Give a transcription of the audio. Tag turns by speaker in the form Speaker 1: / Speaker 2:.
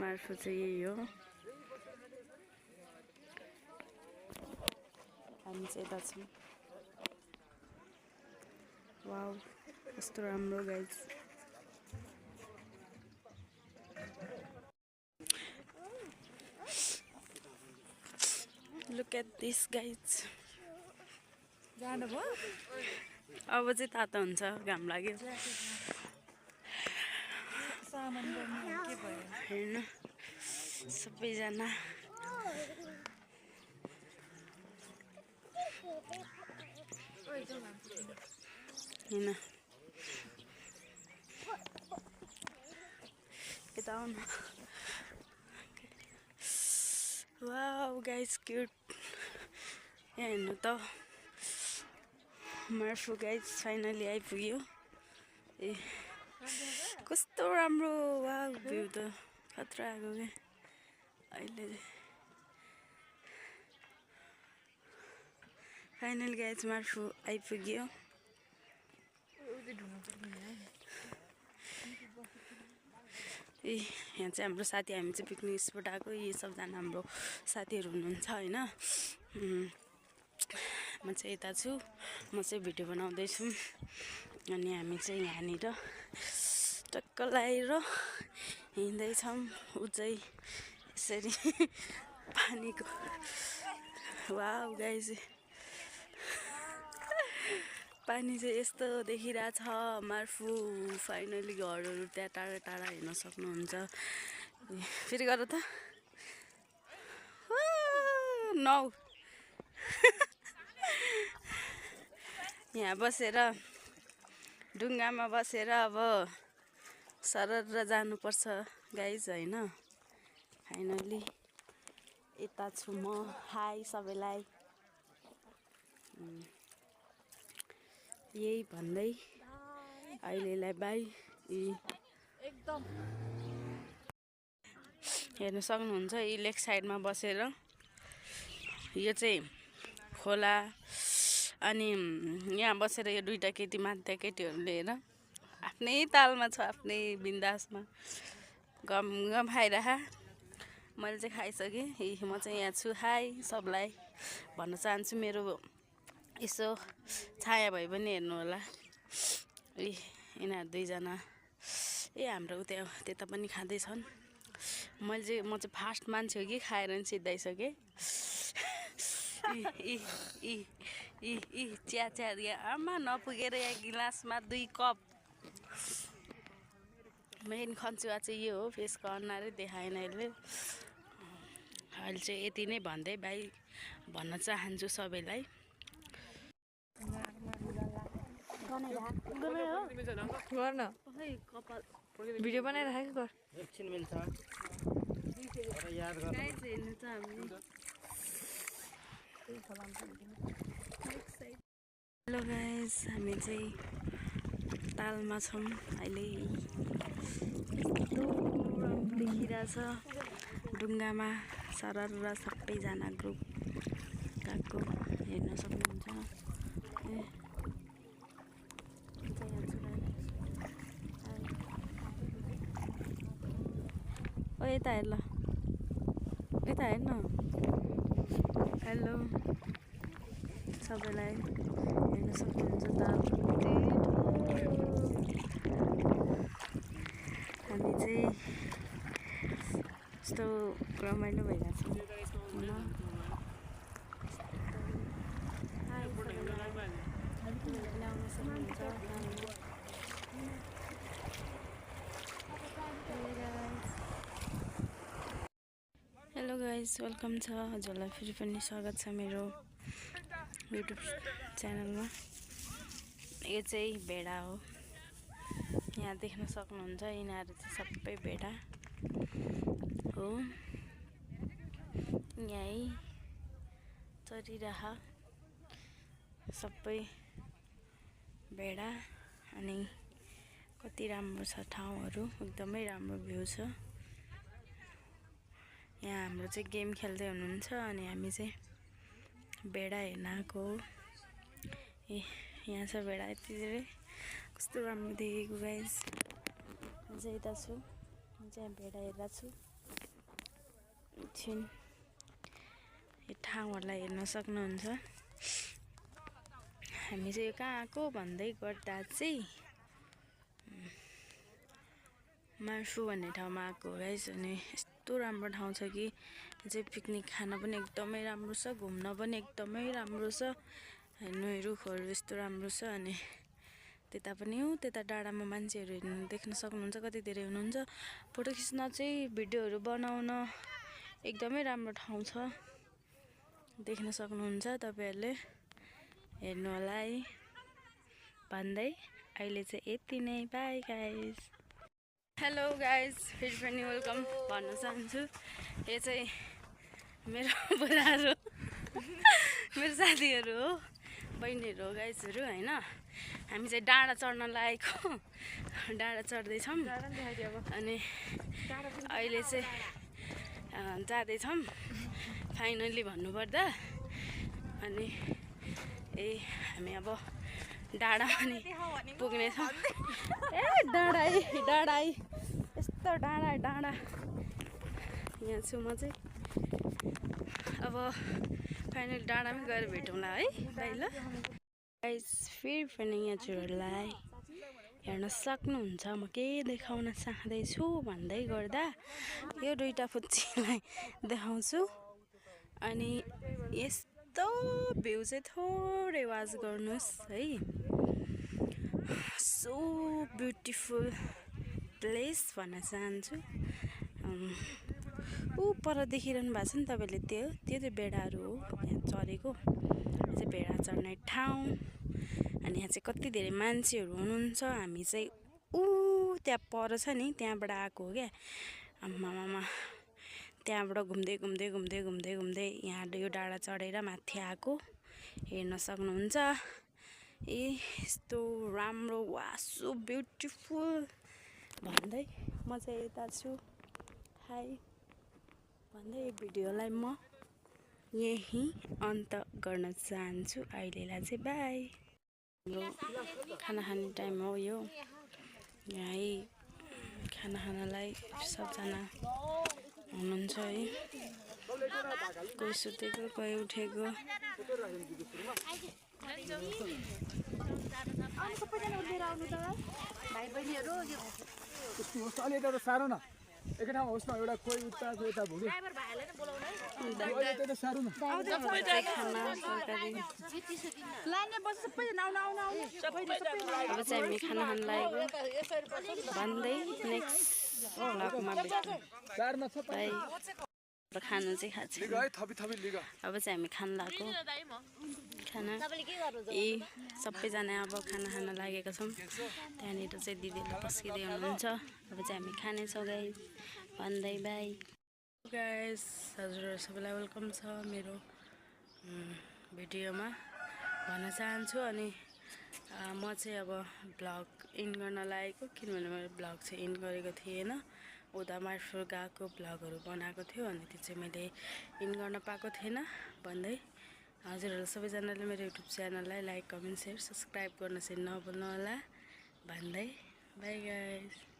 Speaker 1: मार्फु चाहिँ यही हो। हामी चाहिँ यता छौँ। वाउ कस्तो राम्रो guys. Look at this guys.
Speaker 2: जानु भयो
Speaker 1: अब चाहिँ तातो हुन्छ, घाम लाग्यो।
Speaker 2: सामान गर्नु के भयो
Speaker 1: हेर्नु सबैजना हेर्नु यता आउनु। Wow guys cute. यहाँ हेर्नु त मार्फु गाइज फाइनली आइपुग्यो। ए कस्तो राम्रो वाउ भ्यू त खतरा आएको क्या अहिले। फाइनल गाइज मार्फु आइपुग्यो। ए यहाँ चाहिँ हाम्रो साथी, हामी चाहिँ पिकनिक स्पट आएको। यी सबजना हाम्रो साथीहरू हुनुहुन्छ होइन। म चाहिँ यता छु, म चाहिँ भिडियो बनाउँदैछु। अनि हामी चाहिँ यहाँनिर टक्क लगाएर हिँड्दैछौँ। ऊ चाहिँ यसरी पानीको वाउ गाइज पानी चाहिँ यस्तो देखिरहेछ। मार्फु फाइनली घरहरू त्यहाँ टाढा टाढा हेर्न सक्नुहुन्छ। फेरि गर त नौ यहाँ बसेर ढुङ्गामा बसेर अब सरर जानुपर्छ गाइज होइन। फाइनली यता छु म। हाई सबैलाई। यही भन्दै अहिलेलाई बाई।
Speaker 2: एकदम
Speaker 1: हेर्न सक्नुहुन्छ यी लेक साइडमा बसेर। यो चाहिँ खोला। अनि यहाँ बसेर यो दुईटा केटी मात्रै केटीहरू लिएर आफ्नै तालमा छ, आफ्नै बिन्दासमा गम गम खाइरह। मैले चाहिँ खाइसकेँ। म चाहिँ यहाँ छु। हाई सबलाई भन्न चाहन्छु। मेरो यसो छाया भए पनि हेर्नु होला। यिनीहरू दुईजना हाम्रो त्यता पनि खाँदैछन्। म चाहिँ फास्ट मान्छे हो कि खाएर नि सिद्धाइसकेँ। चिया आमा नपुगेर यहाँ गिलासमा 2 कप। मेन खन्चुवा चाहिँ यो हो। फेसको अनुहारै देखाएन यसले। अहिले चाहिँ यति नै भन्दै बाई भन्न चाहन्छु सबैलाई।
Speaker 2: गर्न भिडियो बनाइराखेको गर।
Speaker 3: एकछिन मिल्छ याद गर्नु।
Speaker 1: हेर्नु त हामी। हेलो गाइस हामी चाहिँ तालमा छौँ अहिले। देखिरहेछ ढुङ्गामा सरर सबैजना ग्रुप गएको हेर्न सक्नुहुन्छ। ओ यता हेर ल, यता हेर्न। हेलो सबैलाई हेर्न सक्नुहुन्छ त। हामी चाहिँ यस्तो रमाइलो भइरहेको छ होइन। ल्याउन सक्नुहुन्छ। हेलो गाइस वेलकम छ। हजुरलाई फेरि पनि स्वागत छ मेरो युट्युब च्यानलमा। यो चाहिँ भेडा हो। यहाँ देख्न सक्नुहुन्छ यिनीहरू चाहिँ सबै भेडा हो। यहीँ चरिरह सबै भेडा। अनि कति राम्रो छ ठाउँहरू, एकदमै राम्रो भ्यू छ। यहाँ हाम्रो चाहिँ गेम खेल्दै हुनुहुन्छ अनि हामी चाहिँ भेडा हेर्न आएको हो। यहाँ छ भेडा यति धेरै कस्तो राम्रो देखेको गाइस। म चाहिँ यता छु, म चाहिँ भेडा हेर्दा छु। छिन् यो ठाउँहरूलाई हेर्न सक्नुहुन्छ। हामी चाहिँ यो कहाँ आएको भन्दै गर्दा चाहिँ मार्फु भन्ने ठाउँमा आएको गाइस। अनि यस्तो राम्रो ठाउँ छ कि चाहिँ पिकनिक खान पनि एकदमै राम्रो छ, घुम्न पनि एकदमै राम्रो छ। हेर्नु रुखहरू यस्तो राम्रो छ। अनि त्यता पनि हो, त्यता डाँडामा मान्छेहरू हेर्नु देख्न सक्नुहुन्छ, कति धेरै हुनुहुन्छ। फोटो खिच्न चाहिँ भिडियोहरू बनाउन एकदमै राम्रो ठाउँ छ, देख्न सक्नुहुन्छ तपाईँहरूले। हेर्नु होला है भन्दै अहिले चाहिँ यति नै, बाई गाइस। हेलो गाइस, फेरि पनि वेलकम भन्न चाहन्छु। यो चाहिँ मेरो बुढाहरू मेरो साथीहरू हो, बहिनीहरू हो गाइसहरू होइन। हामी चाहिँ डाँडा चढ्न लागेको, डाँडा चढ्दैछौँ। अनि अहिले चाहिँ जाँदैछौँ फाइनल्ली भन्नुपर्दा। अनि हामी अब डाँडामा नि पुग्नेछौँ। ए डाँडा यस्तो डाँडा यहाँ छु म चाहिँ। अब फाइनल डाँडामै गएर भेटौँला है दाइ ल। गाइस फेरि पनि हजुरहरूलाई हेर्न सक्नुहुन्छ म के देखाउन चाहँदैछु भन्दै गर्दा यो दुईटा फुच्चीलाई देखाउँछु। अनि यस्तो भ्यू चाहिँ थोरै वाच गर्नुहोस् है। सो ब्युटिफुल प्लेस भन्न चाहन्छु। ऊ पर देखिरहनु भएको छ नि तपाईँले, त्यो चाहिँ भेडाहरू हो यहाँ चरेको। यो चाहिँ भेडा चढ्ने ठाउँ। अनि यहाँ चाहिँ कति धेरै मान्छेहरू हुनुहुन्छ। हामी चाहिँ ऊ त्यहाँ पर छ नि त्यहाँबाट आएको हो क्या। आम्मामा त्यहाँबाट घुम्दै यहाँ यो डाँडा चढेर माथि आएको हेर्न सक्नुहुन्छ। यस्तो राम्रो, वा सो ब्युटिफुल भन्दै म चाहिँ यता छु हाई भन्दै यो भिडियोलाई म यहीँ अन्त गर्न चाहन्छु। अहिलेलाई चाहिँ बाई। हाम्रो खाना खाने टाइम हो यो। यहीँ खाना खानलाई सबजना हुनुहुन्छ है। कोही सुतेको, कोही उठेको।
Speaker 3: साह्रो न एकै ठाउँमा होस् न, एउटा कोही उता कोही यता भुग्यो साह्रो न।
Speaker 1: अब चाहिँ हामी खाना खान लागेको भन्दै नेक्स्ट भ्लगमा भेटौँ। खानु चाहिँ खान्छ। अब चाहिँ हामी खान लागेको खाना सबैजना अब खाना खान लागेका छौँ। त्यहाँनिर चाहिँ दिदीले पस्किँदै हुनुहुन्छ। अब चाहिँ हामी खानेछौँ गाइस भन्दै बाई। गाइस हजुरहरू सबैलाई वेलकम छ मेरो भिडियोमा भन्न चाहन्छु। अनि म चाहिँ अब भ्लग इन गर्न लागेको, किनभने मैले भ्लग चाहिँ इन गरेको थिएन। उता मार्फु गएको भ्लगहरू बनाएको थियो, अनि त्यो चाहिँ मैले इन गर्न पाएको थिएन भन्दै हजुरहरू सबैजनाले मेरो युट्युब च्यानललाई लाइक, कमेन्ट, सेयर, सब्सक्राइब गर्न चाहिँ नभुल्नु होला भन्दै बाई गाइस।